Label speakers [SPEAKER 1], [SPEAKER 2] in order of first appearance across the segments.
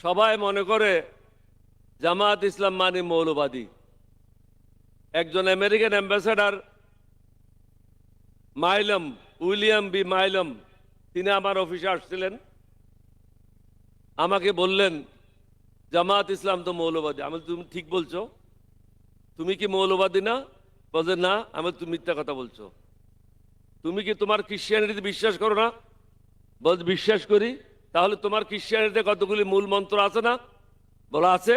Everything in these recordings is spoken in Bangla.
[SPEAKER 1] সবাই মনে করে জামাত ইসলাম মানে মৌলবাদী। একজন আমেরিকান অ্যাম্বাসেডর মাইলম, উইলিয়াম বি মাইলম, তিনি আমার অফিসে আসছিলেন। আমাকে বললেন জামাত ইসলাম তো মৌলবাদী। আমি তুমি ঠিক বলছো, তুমি কি মৌলবাদী না? বলছে না। আমি তুমি মিথ্যা কথা বলছো। তুমি কি তোমার খ্রিস্টানিটিতে বিশ্বাস করো না? বলছে বিশ্বাস করি। তাহলে তোমার খ্রিস্টানিটিতে কতগুলি মূল মন্ত্র আছে না? বলা আছে।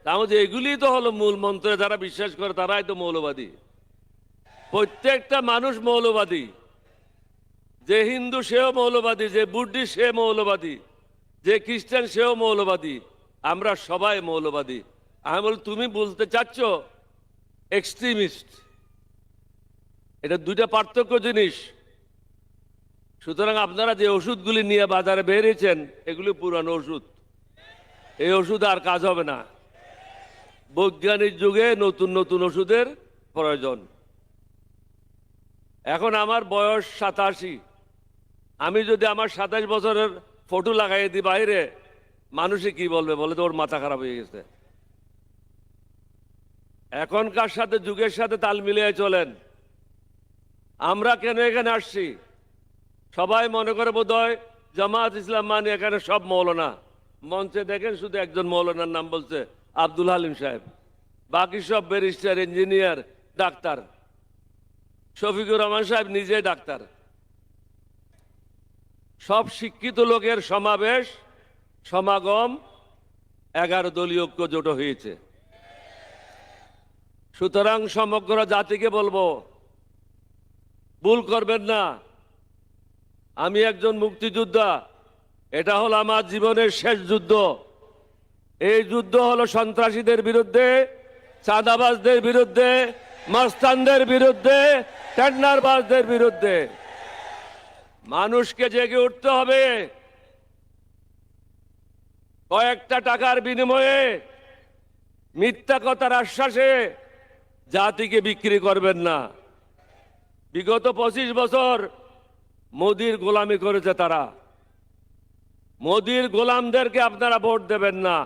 [SPEAKER 1] তাহলে এগুলি তো হলো মূল মন্ত্রে যারা বিশ্বাস করে তারাই তো মৌলবাদী। প্রত্যেকটা মানুষ মৌলবাদী। যে হিন্দু সেও মৌলবাদী, যে বুদ্ধিস্ট সে মৌলবাদী, যে খ্রিস্টান সেও মৌলবাদী। আমরা সবাই মৌলবাদী। আমি বল তুমি বলতে চাচ্ছ এক্সট্রিমিস্ট। এটা দুইটা পার্থক্য জিনিস। সুতরাং আপনারা যে ওষুধগুলি নিয়ে বাজারে বেরিয়েছেন এগুলি পুরানো ওষুধ। এই ওষুধ আর কাজ হবে না। বৈজ্ঞানিক যুগে নতুন নতুন ওষুধের প্রয়োজন। এখন আমার বয়স 87। আমি যদি আমার 27 বছরের ফটো লাগাই দিই বাইরে, মানুষে কি বলবে? বলে তো ওর মাথা খারাপ হয়ে গেছে। এখনকার সাথে যুগের সাথে তাল মিলিয়ে চলেন। আমরা কেন এখানে আসছি? সবাই মনে করে বোধহয় জামাত ইসলাম মানে এখানে সব মৌলানা। মঞ্চে দেখেন শুধু একজন মৌলানার নাম বলছে, আব্দুল হালিম সাহেব। বাকি সব barrister, engineer, doctor. Shafiqur Rahman সাহেব নিজে ডাক্তার। সব শিক্ষিত লোকের সমাবেশ, সমাগম, 11 দলীয় ঐক্য জোট হয়েছে। সুতরাং সমগ্র জাতিকে বলবো ভুল করবেন না। আমি একজন মুক্তিযোদ্ধা। এটা হলো আমার জীবনের শেষ যুদ্ধ। এই যুদ্ধ হলো সন্ত্রাসীদের বিরুদ্ধে, চাঁদাবাজদের বিরুদ্ধে, মাস্তানদের বিরুদ্ধে, টেন্ডারবাজদের বিরুদ্ধে। মানুষকে জেগে উঠতে হবে। কয়েকটা টাকার বিনিময়ে, মিথ্যা কথার আশ্বাসে জাতিকে বিক্রি করবেন না। বিগত 25 বছর মোদির গোলামি করেছে তারা। মোদির গোলামদেরকে আপনারা ভোট দেবেন না।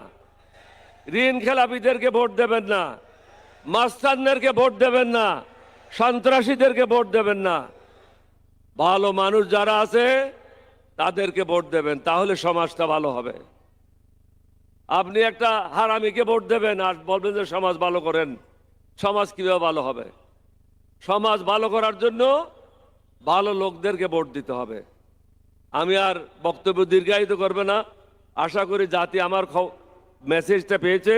[SPEAKER 1] ঋণ খেলাপিদেরকে ভোট দেবেন না। মাস্তানদেরকে ভোট দেবেন না। সন্ত্রাসীদেরকে ভোট দেবেন না। ভালো মানুষ যারা আছে তাদেরকে ভোট দেবেন, তাহলে সমাজটা ভালো হবে। আপনি একটা হারামিকে ভোট দেবেন আর বলবেন যে সমাজ ভালো করেন। সমাজ কিভাবে ভালো হবে? সমাজ ভালো করার জন্য ভালো লোকদেরকে ভোট দিতে হবে। আমি আর বক্তব্য দীর্ঘায়িত করবে না। আশা করি জাতি আমার মেসেজটা পেয়েছে।